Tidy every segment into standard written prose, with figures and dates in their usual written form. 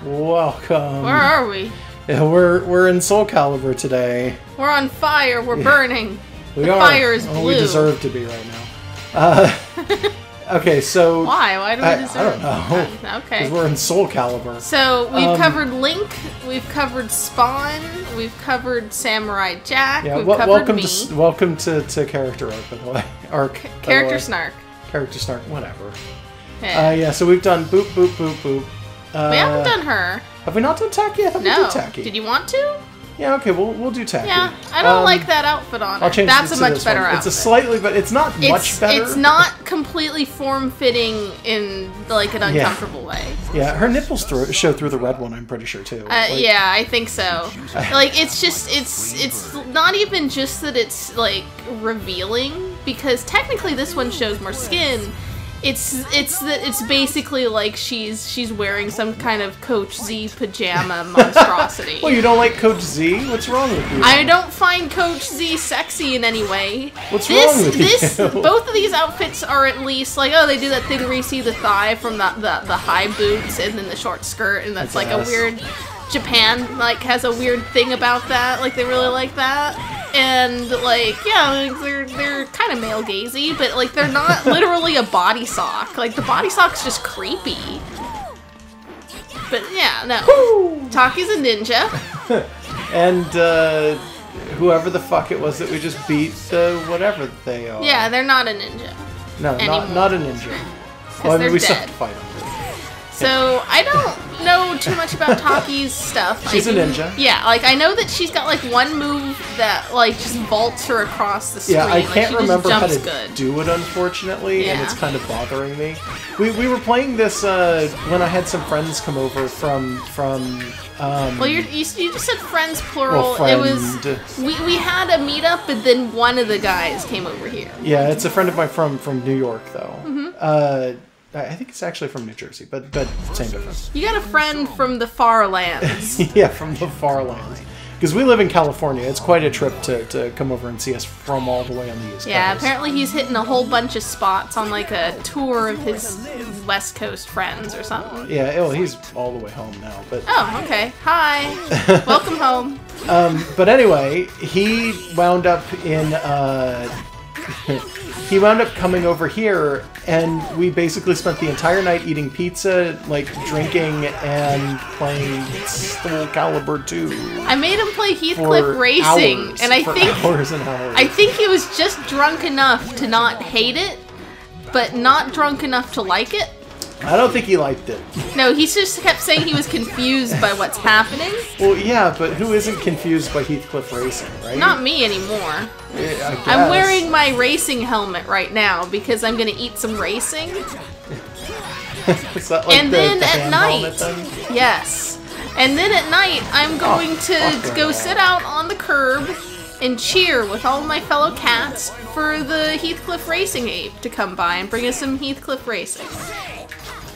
Welcome. Where are we? Yeah, we're in Soul Calibur today. We're on fire. We're burning. We the are. fire is blue. Oh, we deserve to be right now. Okay, so... Why? Why do we deserve? I don't know. Okay. Because we're in Soul Calibur. So, we've covered Link, we've covered Spawn, we've covered Samurai Jack, Yeah, we've covered welcome me. welcome to Character Arc, by the way. Arc. Character Snark. Character Snark, whatever. Yeah. Yeah, so we've done boop, boop, boop, boop. We haven't done her. Have we not done Taki? I thought we did Taki. Did you want to? Yeah, okay, we'll do Taki. Yeah, I don't like that outfit on her. I'll change That's it a to much this better one. outfit. It's a slightly, but it's not much better. It's not completely form-fitting in, like, an uncomfortable way. Yeah, her nipples show through the red one, I'm pretty sure, too. Yeah, I think so. Like, it's just, it's not even just that it's, like, revealing, because technically this one shows more skin. It's basically like she's wearing some kind of Coach Z pajama monstrosity. Well, you don't like Coach Z? What's wrong with you? I don't find Coach Z sexy in any way. What's wrong with you? Both of these outfits are at least like, oh, they do that thing where you see the thigh from the high boots and then the short skirt, and that's like a weird. Japan like has a weird thing about that. Like they really like that. And like, yeah, like, they're kind of male gazy, but like they're not literally a body sock. Like the body sock's just creepy. But yeah, no. Woo! Taki's a ninja. And whoever the fuck it was that we just beat, whatever they are. Yeah, they're not a ninja. No, not a ninja. Well, I mean, we still have to fight them. So, I don't know too much about Taki's stuff. She's a ninja. Yeah, like, I know that she's got, like, one move that, like, just vaults her across the screen. Yeah, I can't remember how to good. do it, unfortunately, and it's kind of bothering me. We were playing this when I had some friends come over from well, you just said friends, plural. Well, it was... We had a meetup, but then one of the guys came over here. Yeah, it's a friend of mine from New York, though. Mm-hmm. I think it's actually from New Jersey, but same difference. You got a friend from the far lands. Yeah, from the far lands. Because we live in California. It's quite a trip to come over and see us from all the way on the East Coast. Yeah, apparently he's hitting a whole bunch of spots on like a tour of his West Coast friends or something. Yeah, well, he's all the way home now. But oh, okay. Hi. Welcome home. But anyway, he wound up in... he wound up coming over here, and we basically spent the entire night eating pizza, like drinking, and playing Soul Calibur II. I made him play Heathcliff Racing, and I think hours and hours. I think he was just drunk enough to not hate it, but not drunk enough to like it. I don't think he liked it. No, he just kept saying he was confused by what's happening. Well, yeah, but who isn't confused by Heathcliff Racing, right? Not me anymore. Yeah, I guess. I'm wearing my racing helmet right now because I'm gonna eat some racing. Is that like and then at night, yes. And then at night, I'm going to go sit out on the curb and cheer with all my fellow cats for the Heathcliff Racing ape to come by and bring us some Heathcliff Racing.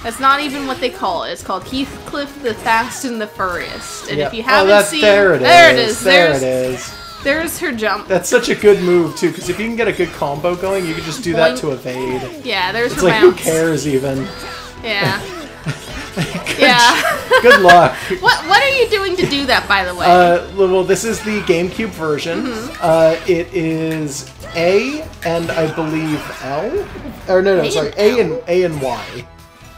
That's not even what they call it. It's called Heathcliff the Fast and the Furriest. And if you haven't seen... There it is. There it is. There's her jump. That's such a good move, too, because if you can get a good combo going, you can just do that to evade. Yeah, there's her bounce. It's like, who cares, even? Yeah. Yeah. Good luck. What are you doing to do that, by the way? Well, this is the GameCube version. Mm-hmm. It is A and I believe L? Or no, sorry, A and Y.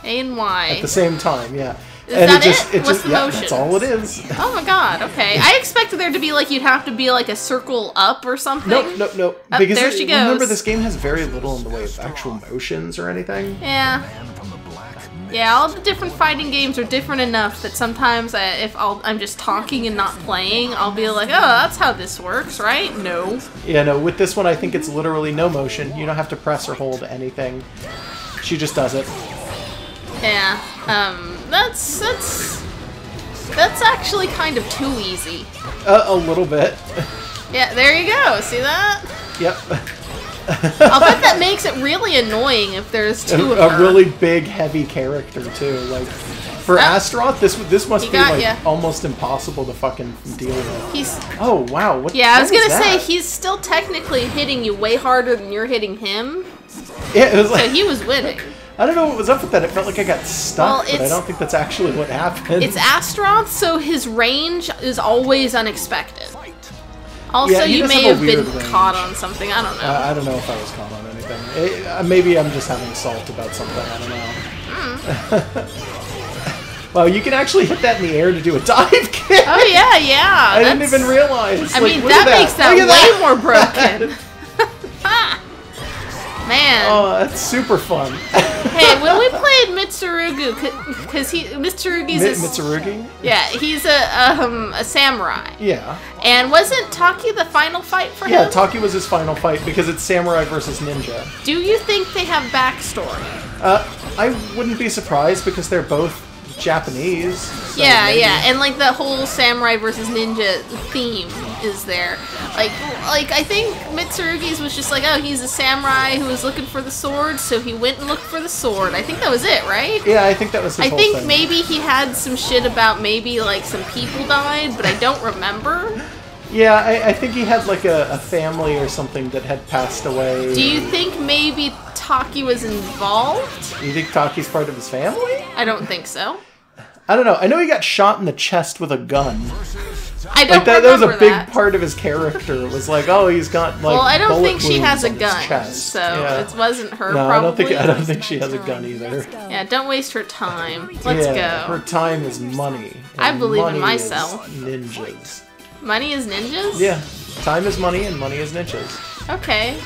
A and Y. At the same time, yeah. Is that it? What's the motion? That's all it is. Oh my god, okay. I expected there to be like, you'd have to be like a circle up or something. Nope. Oh, because there she goes. Remember, this game has very little in the way of actual motions or anything. Yeah. Yeah, all the different fighting games are different enough that sometimes if I'm just talking and not playing, I'll be like, oh, that's how this works, right? No. Yeah, no, with this one I think it's literally no motion. You don't have to press or hold anything. She just does it. Yeah, that's actually kind of too easy. A little bit. Yeah, there you go. See that? Yep. I'll bet that makes it really annoying if there's two of her. A really big, heavy character too. Like for Astaroth, this must be like almost impossible to fucking deal with. Oh wow! I was gonna say he's still technically hitting you way harder than you're hitting him. Yeah, it was like, so he was winning. I don't know what was up with that. It felt like I got stuck, Well, but I don't think that's actually what happened. It's Astaroth, so his range is always unexpected. Also, Yeah, he you does may have a have been weird range. caught on something. I don't know. I don't know if I was caught on anything. Maybe I'm just having salt about something. I don't know. Wow, you can actually hit that in the air to do a dive kick. Oh yeah. I didn't even realize. I Like, mean, look at that makes that Look at way more broken. Man. Oh, that's super fun. Hey, when we played Mitsurugi, because Mitsurugi's Mitsurugi? Yeah, he's a samurai. Yeah. And wasn't Taki the final fight for him? Yeah, Taki was his final fight because it's samurai versus ninja. Do you think they have backstory? I wouldn't be surprised because they're both Japanese. So Yeah, maybe. and like the whole samurai versus ninja theme is there. Like I think Mitsurugi's was just like, oh, he's a samurai who was looking for the sword, so he went and looked for the sword. I think that was it, right? Yeah, I think that was his I whole think thing. maybe he had some shit about maybe like some people died, but I don't remember. Yeah, I think he had like a family or something that had passed away. Do you think maybe Taki was involved? You think Taki's part of his family? I don't think so. I don't know. I know he got shot in the chest with a gun. I don't That remember was a big that. part of his character. It was like, oh, he's got like. Well, I don't bullet think she has a wounds on his gun, chest. so Yeah. it wasn't her. No, probably. I don't think she has a gun either. Yeah, don't waste her time. Let's Yeah, go. her time is money. I and believe in money myself. is ninjas. Money is ninjas? Yeah, time is money and money is ninjas. Okay.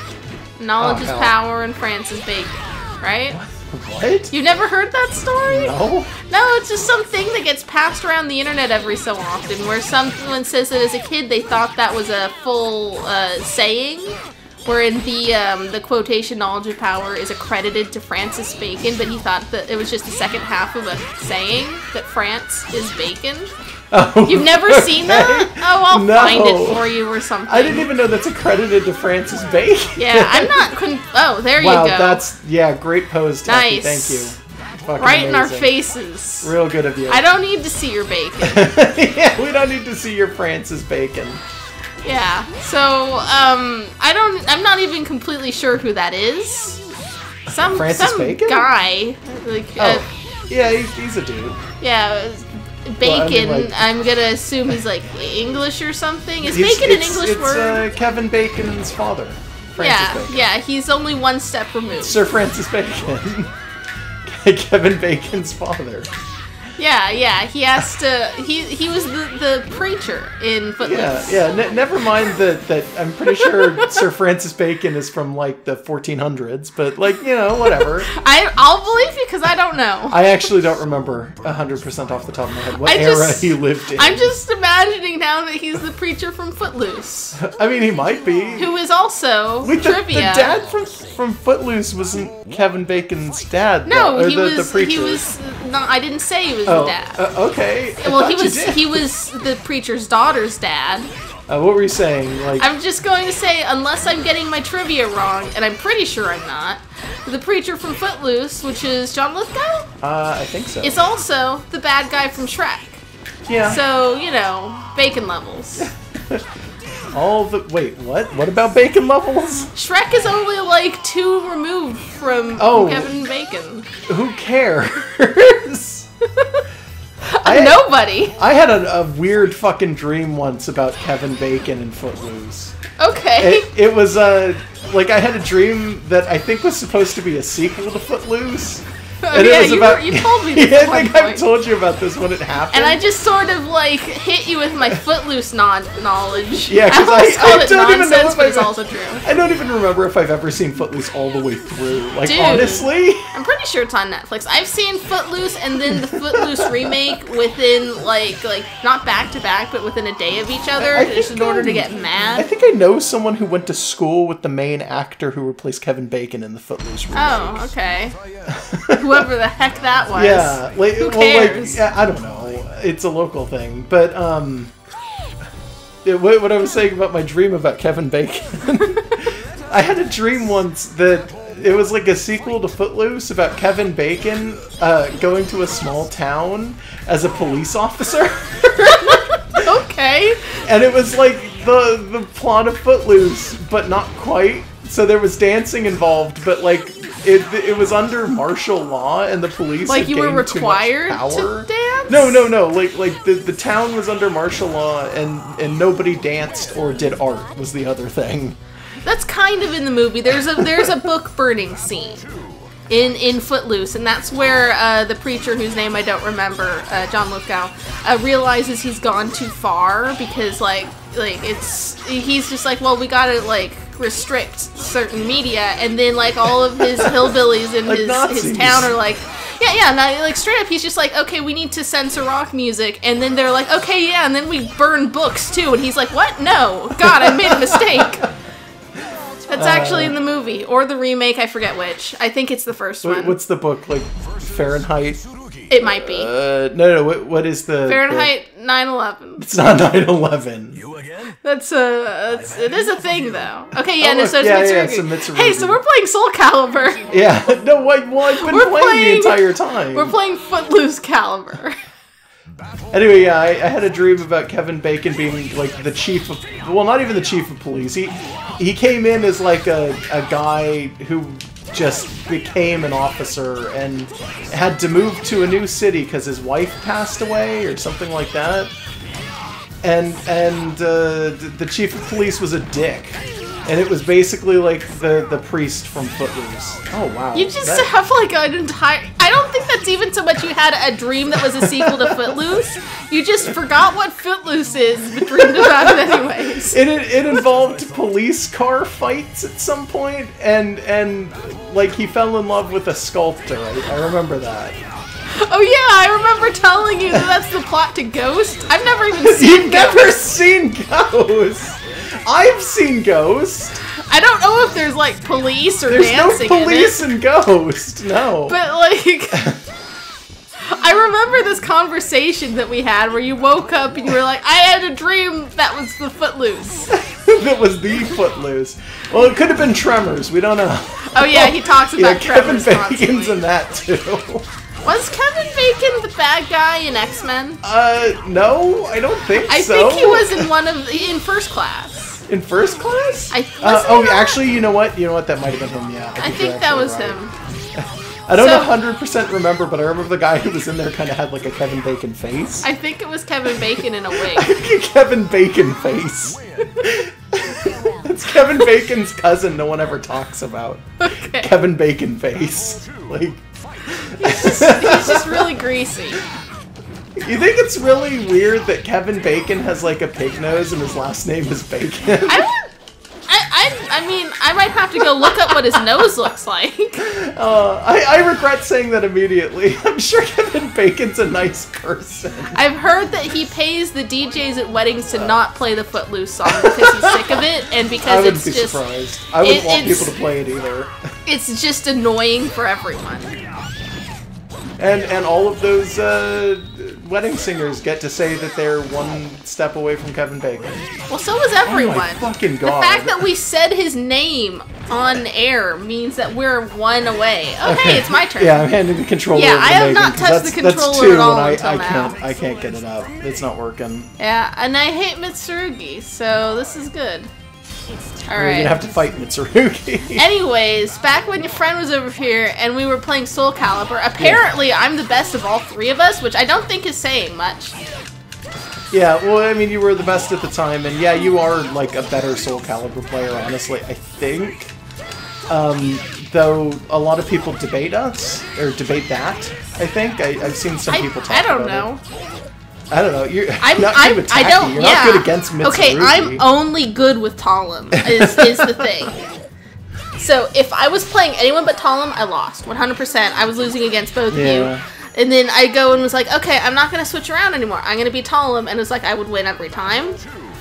Knowledge Oh, is hell. power and Francis Bacon, right? What? You never heard that story? No. No, it's just something that gets passed around the internet every so often, where someone says that as a kid they thought that was a full saying, wherein the quotation "knowledge of power" is accredited to Francis Bacon, but he thought that it was just the second half of a saying that France is bacon. Oh, You've never seen that? Oh, I'll No. find it for you or something. I didn't even know that's accredited to Francis Bacon. Yeah, I'm not. Oh, there Wow, you go. that's great pose, Taki. Nice. Thank you. Fucking right in our amazing. faces. Real good of you. I don't need to see your bacon. Yeah, we don't need to see your Francis Bacon. Yeah. So, I'm not even completely sure who that is. Some Francis Bacon? guy. Like, Yeah, he's a dude. yeah. Bacon. Well, I mean, like- I'm gonna assume he's like English or something. Is He's- bacon an it's- English it's, word? Kevin Bacon's father. Francis Yeah. Bacon. Yeah. He's only one step removed. Sir Francis Bacon. Kevin Bacon's father. Yeah. He has to. He was the preacher in Footloose. Yeah. Never mind that I'm pretty sure Sir Francis Bacon is from like the 1400s, but like, whatever. I'll believe you because I don't know. I actually don't remember 100% off the top of my head what era he lived in. I'm just imagining now that he's the preacher from Footloose, I mean, he might be. who is also Wait, trivia. the dad from Footloose wasn't Kevin Bacon's dad. No, though, or he the was. preacher. He was. No, I didn't say he was Oh, the dad. Okay. I Well, thought he you was. did. He was the preacher's daughter's dad. What were you saying? Like, I'm just going to say, unless I'm getting my trivia wrong, and I'm pretty sure I'm not, the preacher from Footloose, which is John Lithgow, I think so. is also the bad guy from Shrek. Yeah. So, bacon levels. Wait, what? What about Bacon levels? Shrek is only like 2 removed from Oh. Kevin Bacon. Who cares? Nobody. I had a weird fucking dream once about Kevin Bacon and Footloose. Okay. It was like I had a dream that I think was supposed to be a sequel to Footloose. And yeah, it was about, you told me this Yeah, at I one think I've point. told you about this when it happened. And I just sort of like hit you with my Footloose knowledge. Yeah, 'cause almost I called it don't even know nonsense, if but it's I've- also true. I don't even remember if I've ever seen Footloose all the way through. Like, Dude. honestly? I'm pretty sure it's on Netflix. I've seen Footloose and then the Footloose remake within like not back to back, but within a day of each other, I just think, in order to get I mad. think I know someone who went to school with the main actor who replaced Kevin Bacon in the Footloose remake. Oh, okay. Whoever the heck that was. Yeah, like, Who well, cares? like, I don't know. It's a local thing, but what I was saying about my dream about Kevin Bacon, I had a dream once that it was like a sequel to Footloose about Kevin Bacon going to a small town as a police officer. Okay. And it was like the plot of Footloose, but not quite. So there was dancing involved, but like it was under martial law, and the police like had you were gained required too much power. to dance. No. Like the town was under martial law, and nobody danced or did art was the other thing. That's kind of in the movie. There's a book burning scene in Footloose, and that's where the preacher, whose name I don't remember, John Lithgow, realizes he's gone too far because he's just like, well, we gotta like restrict certain media, and then like all of his hillbillies in like his town are like, like straight up, he's just like, okay, we need to censor rock music, and then they're like, okay, yeah, and then we burn books too, and he's like, what? No, God, I made a mistake. That's actually in the movie, or the remake, I forget which. I think it's the first one. What's the book, like Fahrenheit? It might be. No, what is the... Fahrenheit 9/11. It's not 9/11. You again? It is a thing, though. Okay, yeah, it's Mitsurugi. Hey, so we're playing Soul Calibur. Yeah, no, I've been playing the entire time. We're playing Footloose Calibur. Anyway, yeah, I had a dream about Kevin Bacon being, like, the chief of... Well, not even the chief of police. He came in as, like, a guy who just became an officer and had to move to a new city because his wife passed away or something like that. And the chief of police was a dick. And it was basically like the priest from Footloose. Oh, wow. You just have like an entire... I don't think that's even so much you had a dream that was a sequel to Footloose. You just forgot what Footloose is, but dreamed about it anyways. It involved police car fights at some point, and like he fell in love with a sculptor. I remember that. Oh yeah, I remember telling you that's the plot to Ghost. I've never even seen You've never seen Ghost? I've seen Ghost. I don't know if there's like police or there's dancing. There's no police in in Ghost, no. But like, I remember this conversation that we had where you woke up and you were like, I had a dream that was the Footloose. That was the Footloose. Well, it could have been Tremors, we don't know. Oh yeah, he talks about Tremors Kevin Bacon's in that too. Was Kevin Bacon the bad guy in X-Men? No, I don't think so. I think he was in First Class. In First Class? Actually, you know what? That might have been him, yeah. I think that was him. I don't 100% remember, but I remember the guy who was in there kind of had like a Kevin Bacon face. I think it was Kevin Bacon in a wig. A Kevin Bacon face. It's Kevin Bacon's cousin no one ever talks about. Okay. Kevin Bacon face. Like... He's just really greasy. You think it's really weird that Kevin Bacon has like a pig nose and his last name is Bacon? I mean, I might have to go look up what his nose looks like. I regret saying that immediately. I'm sure Kevin Bacon's a nice person. I've heard that he pays the DJs at weddings to not play the Footloose song because he's sick of it, and because I wouldn't be surprised. I wouldn't want people to play it either. It's just annoying for everyone. And all of those wedding singers get to say that they're one step away from Kevin Bacon. Well, so was everyone. Oh my fucking God. The fact that we said his name on air means that we're one away. Okay, it's my turn. Yeah, I'm handing the controller over to I have Megan, not touched the controller that's two, at all and until now. I can't get it up. It's not working. Yeah, and I hate Mitsurugi, so this is good. Alright. You're gonna have to fight Mitsurugi. Anyways, back when your friend was over here and we were playing Soul Calibur, apparently I'm the best of all three of us, which I don't think is saying much. Yeah, well, I mean, you were the best at the time, and yeah, you are, like, a better Soul Calibur player, honestly, I think. Though a lot of people debate us, or debate that, I think. I've seen some people talk about it. I don't know. I don't know. You're not good with Taki. You're not good against Mitsurugi. Okay, I'm only good with Talum, is the thing. So, if I was playing anyone but Talum, I lost. 100%. I was losing against both of you. And then I go and was like, okay, I'm not going to switch around anymore. I'm going to be Talum. And it's like, I would win every time.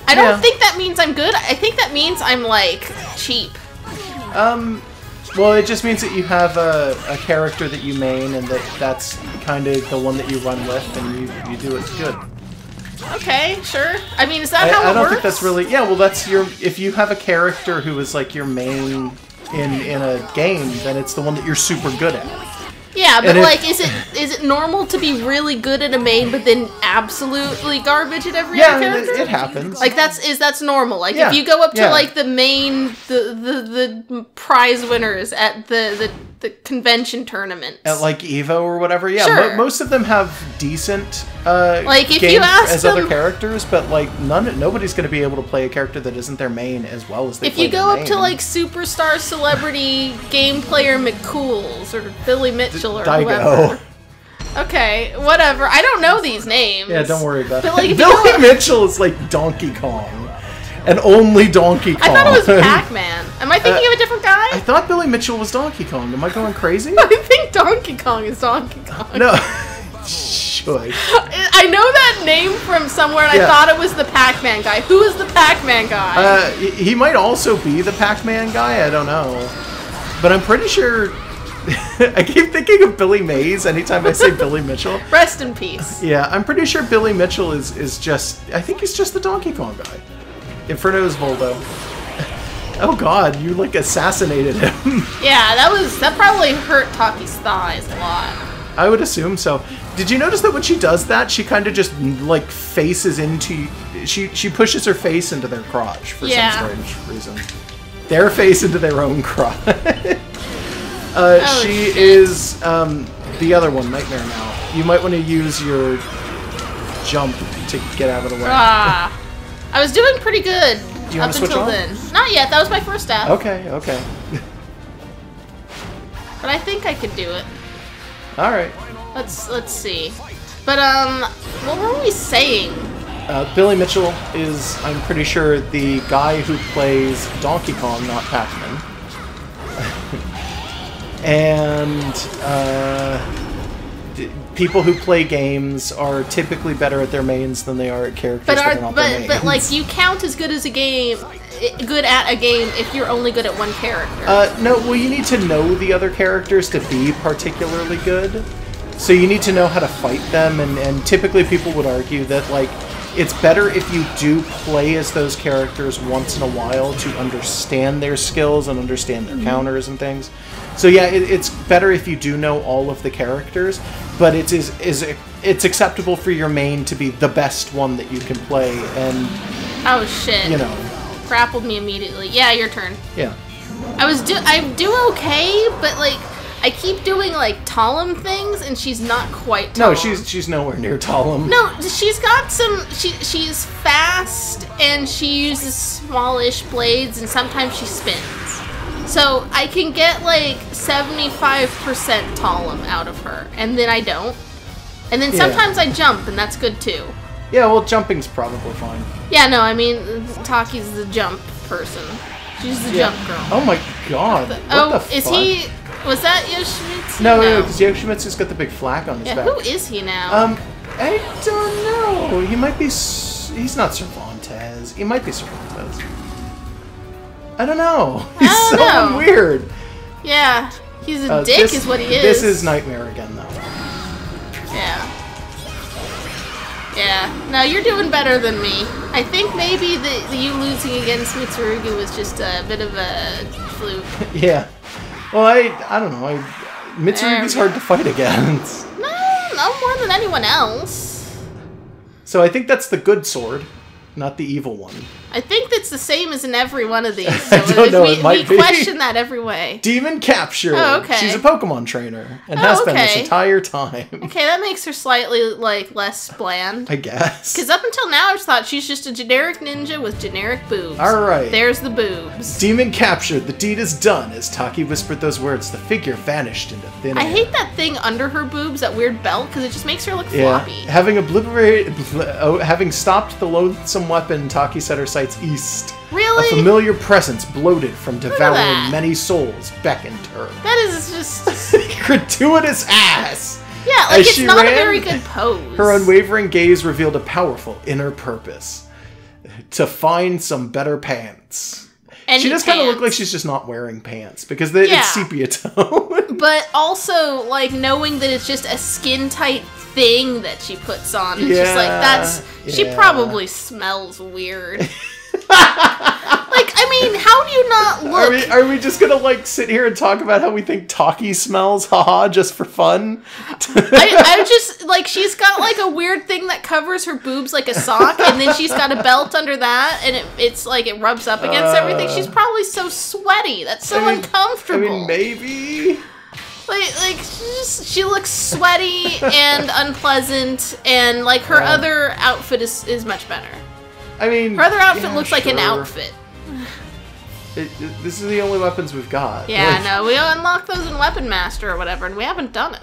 I don't think that means I'm good. I think that means I'm, like, cheap. Well, it just means that you have a character that you main, and that's kind of the one that you run with, and you do it good. Okay, sure. I mean, is that how it works? I don't think that's really... Yeah, well, that's your... If you have a character who is, like, your main in a game, then it's the one that you're super good at. Yeah, but like, is it normal to be really good at a main, but then absolutely garbage at every other character? Yeah, it happens. Like that's normal. Like if you go up to like the main the prize winners at the convention tournament at like Evo or whatever, most of them have decent like if games you ask as them, other characters, but like nobody's going to be able to play a character that isn't their main as well as they. If you go up to like superstar celebrity game player McCools or Billy Mitchell or whoever. Okay, whatever. I don't know these names. Yeah, don't worry about it. Like, Billy Mitchell is like Donkey Kong. And only Donkey Kong. I thought it was Pac-Man. Am I thinking of a different guy? I thought Billy Mitchell was Donkey Kong. Am I going crazy? I think Donkey Kong is Donkey Kong. No. Shush. I know that name from somewhere, and I thought it was the Pac-Man guy. Who is the Pac-Man guy? He might also be the Pac-Man guy. I don't know. But I'm pretty sure... I keep thinking of Billy Mays anytime I say Billy Mitchell. Rest in peace. Yeah, I'm pretty sure Billy Mitchell is just... I think he's just the Donkey Kong guy. Inferno's Voldo. Oh god, you like assassinated him. Yeah, that probably hurt Taki's thighs a lot. I would assume so. Did you notice that when she does that, she kind of just like faces into... She pushes her face into their crotch for some strange reason. Their face into their own crotch. She is the other one, Nightmare now. You might want to use your jump to get out of the way. I was doing pretty good up until then. Not yet. That was my first step. Okay. But I think I could do it. All right. Let's see. But what were we saying? Billy Mitchell is, I'm pretty sure, the guy who plays Donkey Kong, not Pac-Man. And people who play games are typically better at their mains than they are at characters that are not their mains. But like, you count as good at a game if you're only good at one character. No, well, you need to know the other characters to be particularly good. So you need to know how to fight them, and typically people would argue that like it's better if you do play as those characters once in a while to understand their skills and understand their counters and things. So yeah, it's better if you do know all of the characters, but it's acceptable for your main to be the best one that you can play, and oh shit, you know, grappled me immediately. Yeah, your turn. Yeah, I do okay, but like I keep doing like Talum things, and she's not quite Talum. No, she's nowhere near Talum. No, she's got some. She's fast, and she uses smallish blades, and sometimes she spins. So I can get like 75% Talum out of her, and then I don't. And then sometimes I jump, and that's good too. Yeah, well, jumping's probably fine. Yeah, no, I mean, Taki's the jump person. She's the jump girl. Oh my god. What the fuck? Is he... Was that Yoshimitsu? No, because Yoshimitsu's got the big flak on his back. Who is he now? I don't know. He might be... He's not Cervantes. He might be Cervantes. I don't know. He's so weird. Yeah. He's a dick is what he is. This is Nightmare again, though. Yeah. Yeah. No, you're doing better than me. I think maybe the you losing against Mitsurugi was just a bit of a fluke. Yeah. Well, I don't know. Mitsurugi's hard to fight against. No more than anyone else. So I think that's the good sword, not the evil one. I think that's the same as in every one of these. So I don't know, it might be. We question that every way. Demon Capture. Oh, okay. She's a Pokemon trainer and has been this entire time. Okay, that makes her slightly, like, less bland. I guess. Because up until now, I've thought she's just a generic ninja with generic boobs. Alright. There's the boobs. Demon Captured. The deed is done. As Taki whispered those words, the figure vanished into thin air. I hate that thing under her boobs, that weird belt, because it just makes her look floppy. Having stopped the loathsome weapon, Taki set her sights east. Really? A familiar presence bloated from devouring many souls beckoned her. That is just... gratuitous ass! Yeah, like it's not a very good pose. Her unwavering gaze revealed a powerful inner purpose. To find some better pants. She does kind of look like she's just not wearing pants, because it's sepia tone. But also, like, knowing that it's just a skin-tight thing that she puts on. It's just like, she probably smells weird. Like, I mean, how do you not look? Are we just gonna like sit here and talk about how we think Taki smells, haha, just for fun? I just like she's got like a weird thing that covers her boobs like a sock, and then she's got a belt under that, and it's like it rubs up against everything. She's probably so sweaty. That's so uncomfortable. I mean, maybe. Like she looks sweaty and unpleasant, and like her other outfit is much better. I mean, her other outfit looks like an outfit. This is the only weapons we've got. Yeah, no, we unlocked those in Weapon Master or whatever, and we haven't done it.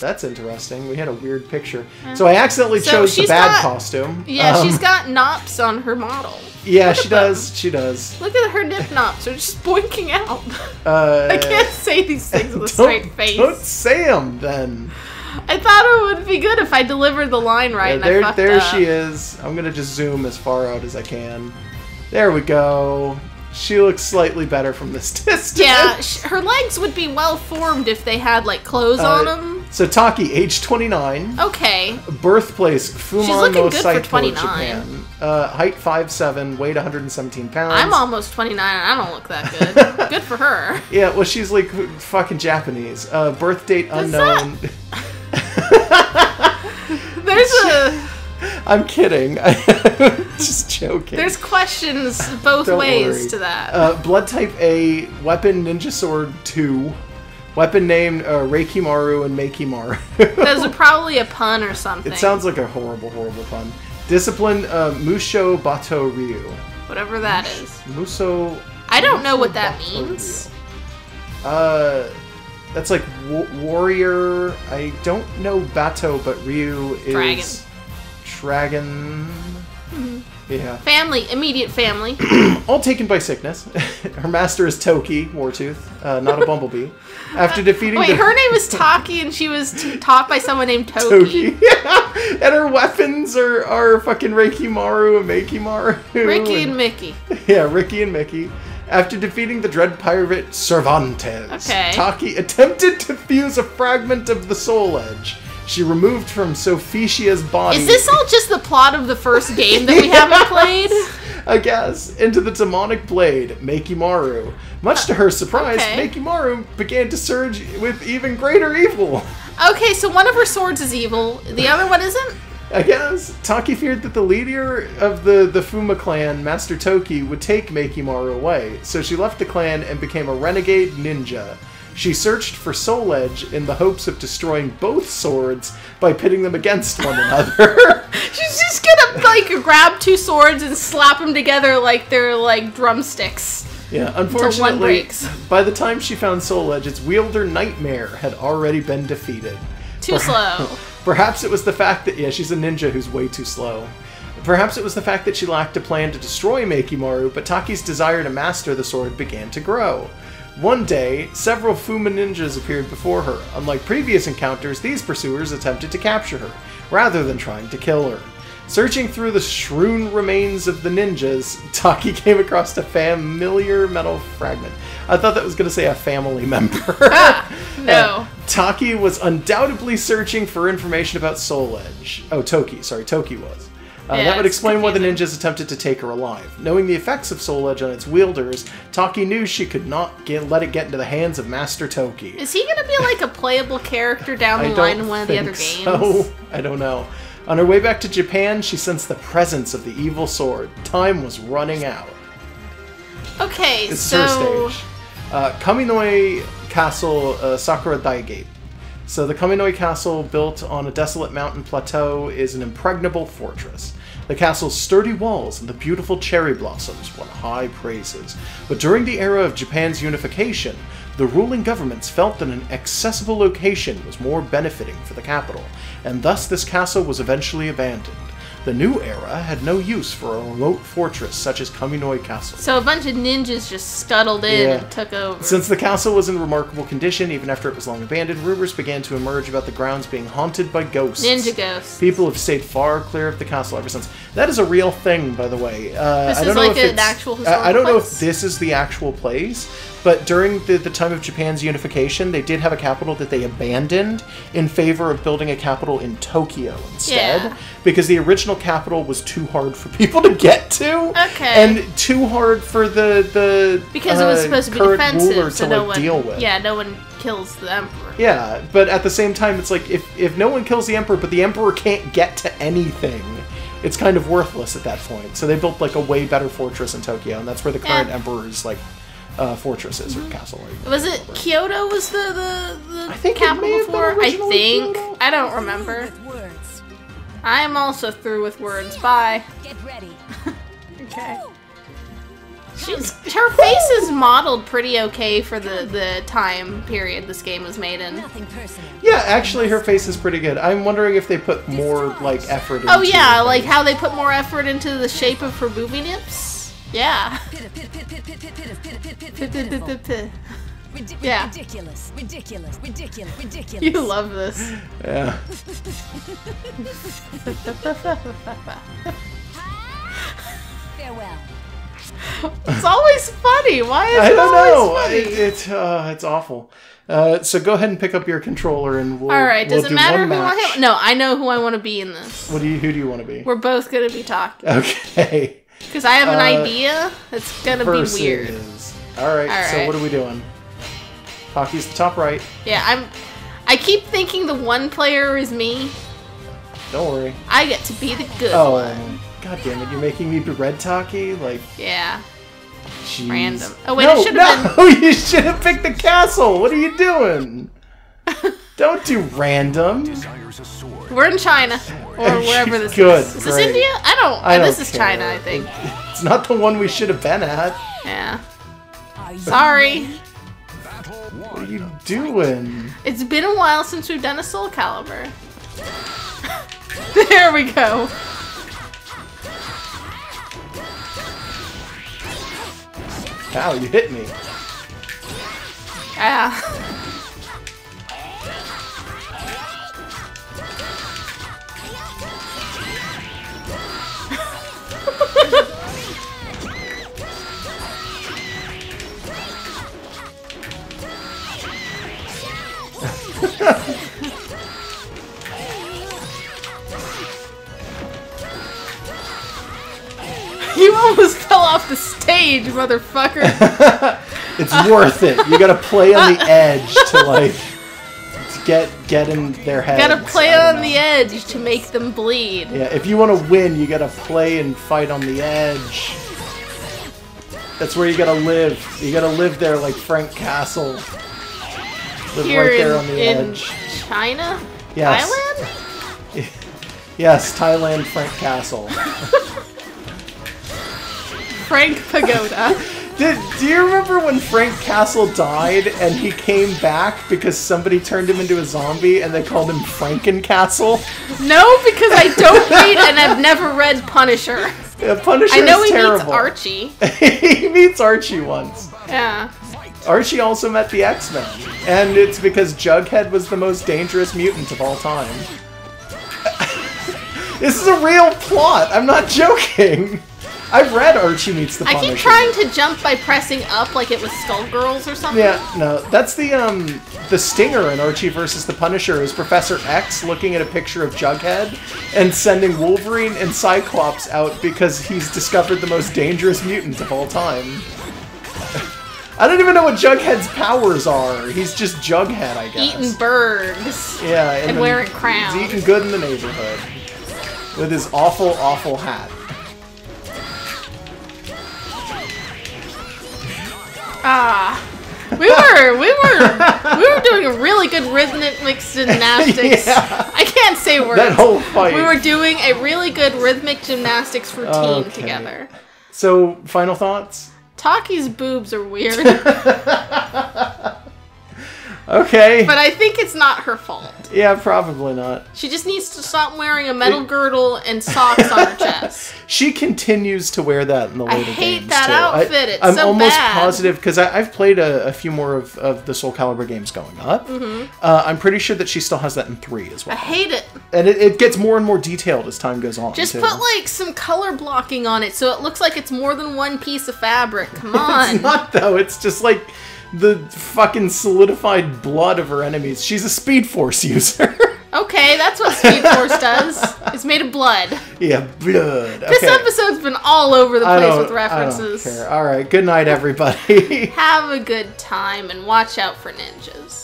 That's interesting. We had a weird picture. So I accidentally chose the bad costume. Yeah, she's got knops on her model. Yeah, she does. She does. Look at her nip knops. They're just boinking out. I can't say these things with a straight face. Don't say them, then. I thought it would be good if I delivered the line right, and I fucked there up. she is. I'm going to just zoom as far out as I can. There we go. She looks slightly better from this distance. Yeah, her legs would be well formed if they had, like, clothes on them. So Taki, age 29. Okay. Birthplace, Fumar no Saito, 29. Japan. Height 5'7", weight 117 pounds. I'm almost 29 and I don't look that good. Good for her. Yeah, well, she's like fucking Japanese. Birth date unknown. There's a... I'm kidding. Just joking. There's questions both ways to that. Blood type A, weapon Ninja Sword 2. Weapon named Reikimaru and Meikimaru. Those are probably a pun or something. It sounds like a horrible, horrible pun. Discipline Musho Bato Ryu. Whatever that is. Muso... I don't know what that means. That's like warrior. I don't know Bato, but Ryu is... Dragon. Mm-hmm. Yeah. Family, immediate family. All taken by sickness. Her master is Toki, Wartooth, not a bumblebee. After defeating her name is Taki, and she was taught by someone named Toki. Yeah. And her weapons are fucking Reikimaru and Meikimaru. Ricky and Mickey. Yeah, Ricky and Mickey. After defeating the dread pirate Cervantes, okay. Taki attempted to fuse a fragment of the Soul Edge. She removed from Sophicia's body... Is this all just the plot of the first game that we haven't played? I guess. Into the demonic blade, Meikimaru. Much to her surprise, Meikimaru began to surge with even greater evil. Okay, so one of her swords is evil. The other one isn't? I guess. Taki feared that the leader of the Fuma clan, Master Toki, would take Meikimaru away. So she left the clan and became a renegade ninja. She searched for Soul Edge in the hopes of destroying both swords by pitting them against one another. She's just gonna, like, grab two swords and slap them together like they're, like, drumsticks. Yeah, unfortunately, by the time she found Soul Edge, its wielder Nightmare had already been defeated. Too slow. Perhaps it was the fact that, yeah, she's a ninja who's way too slow. Perhaps it was the fact that she lacked a plan to destroy Meikimaru, but Taki's desire to master the sword began to grow. One day, several Fuma ninjas appeared before her. Unlike previous encounters, these pursuers attempted to capture her, rather than trying to kill her. Searching through the strewn remains of the ninjas, Taki came across a familiar metal fragment. I thought that was going to say a family member. No. Taki was undoubtedly searching for information about Soul Edge. Oh, Toki. Sorry, Toki was. That would explain why the ninjas attempted to take her alive. Knowing the effects of Soul Edge on its wielders, Taki knew she could not let it get into the hands of Master Toki. Is he going to be like a playable character down the line in one of the other games? So. I don't know. On her way back to Japan, she sensed the presence of the evil sword. Time was running out. Okay, This is her stage. Kaminoi Castle, Sakura Daigate. So the Kaminoi Castle, built on a desolate mountain plateau, is an impregnable fortress. The castle's sturdy walls and the beautiful cherry blossoms won high praises. But during the era of Japan's unification, the ruling governments felt that an accessible location was more benefiting for the capital, and thus this castle was eventually abandoned. The new era had no use for a remote fortress such as Kaminoi Castle. So a bunch of ninjas just scuttled in and took over. Since the castle was in remarkable condition, even after it was long abandoned, rumors began to emerge about the grounds being haunted by ghosts. Ninja ghosts. People have stayed far clear of the castle ever since. That is a real thing, by the way. This is like an actual historical I don't know place? if this is the actual place, but during the time of Japan's unification, they did have a capital that they abandoned in favor of building a capital in Tokyo instead. Yeah. Because the original original capital was too hard for people to get to. Okay. And too hard for the because it was supposed to be current defensive, ruler so to no like, one deal with. Yeah, no one kills the emperor. Yeah, but at the same time, it's like if no one kills the emperor, but the emperor can't get to anything, it's kind of worthless at that point. So they built like a way better fortress in Tokyo, and that's where the current emperor's like fortress is or castle. Was it Kyoto? Was the I think capital it may have before? been I originally think. Kyoto. I don't remember. I am also through with words. Bye. Get ready. Okay. Her face is modeled pretty okay for the time period this game was made in. Nothing personal. Yeah, actually, her face is pretty good. I'm wondering if they put more like effort into Oh yeah, her like face. how they put more effort into the shape of her booby nips. Yeah. Yeah. Ridiculous. Ridiculous. Ridiculous. Ridiculous. You love this. Yeah. Farewell. It's always funny. Why is I it don't always know. funny? It's awful. So go ahead and pick up your controller, and we'll. All right. Does we'll it do matter one who I match. am? No, I know who I want to be in this. Who do you want to be? We're both gonna be talking Okay. because I have an idea that's gonna be weird. Versus. All right. So right. what are we doing? Taki's the top right. Yeah, I keep thinking the one player is me. Don't worry. I get to be the good Oh, one. god damn it! You're making me be red Taki. Like, Yeah. jeez. Random. Oh wait, no, it should have no! You should have picked the castle. What are you doing? Don't do random. been. We're in China or wherever this Good, is. Is this great. India? I don't This is care. China, I think. It's not the one we should have been at. Yeah. Sorry. What are you doing? It's been a while since we've done a Soul Calibur. There we go. Ow, you hit me. Yeah. You almost fell off the stage, motherfucker. It's worth it. You gotta play on the edge to like get in their heads. Gotta play on the edge to make them bleed. Yeah, if you want to win, you gotta play and fight on the edge. That's where you gotta live. You gotta live there like Frank Castle. Live Here right there on the in edge. China? Yes. Thailand? Yes, Thailand Frank Castle. Frank Pagoda. Do you remember when Frank Castle died and he came back because somebody turned him into a zombie and they called him Frankencastle? No, because I don't read and I've never read Punisher. Yeah, Punisher I know is he terrible. meets Archie. He meets Archie once. Yeah. Archie also met the X-Men, and it's because Jughead was the most dangerous mutant of all time. This is a real plot. I'm not joking. I've read Archie Meets the Punisher. I keep trying to jump by pressing up like it was Skullgirls or something. Yeah, no, that's the stinger in Archie versus the Punisher is Professor X looking at a picture of Jughead and sending Wolverine and Cyclops out because he's discovered the most dangerous mutant of all time. I don't even know what Jughead's powers are. He's just Jughead, I guess. Eating birds. Yeah, and wearing crowns. He's eating good in the neighborhood with his awful, awful hat. We were doing a really good rhythmic gymnastics. Yeah. I can't say words. That whole fight. We were doing a really good rhythmic gymnastics routine Okay. together. So, final thoughts? Taki's boobs are weird, Okay. but I think it's not her fault. Yeah, probably not. She just needs to stop wearing a metal girdle and socks on her chest. She continues to wear that in the later games, hate that too. outfit. It's I'm so almost bad. positive, because I've played a few more of the Soul Calibur games going up. Mm-hmm. I'm pretty sure that she still has that in 3 as I well. hate it. And it gets more and more detailed as time goes on, Just too. put like some color blocking on it so it looks like it's more than one piece of fabric. Come on. It's not, though. It's just like the fucking solidified blood of her enemies. She's a Speed Force user. Okay, that's what Speed Force does. It's made of blood. Yeah, blood. This episode's been all over the place with references. I don't care. All right, good night, everybody. Have a good time and watch out for ninjas.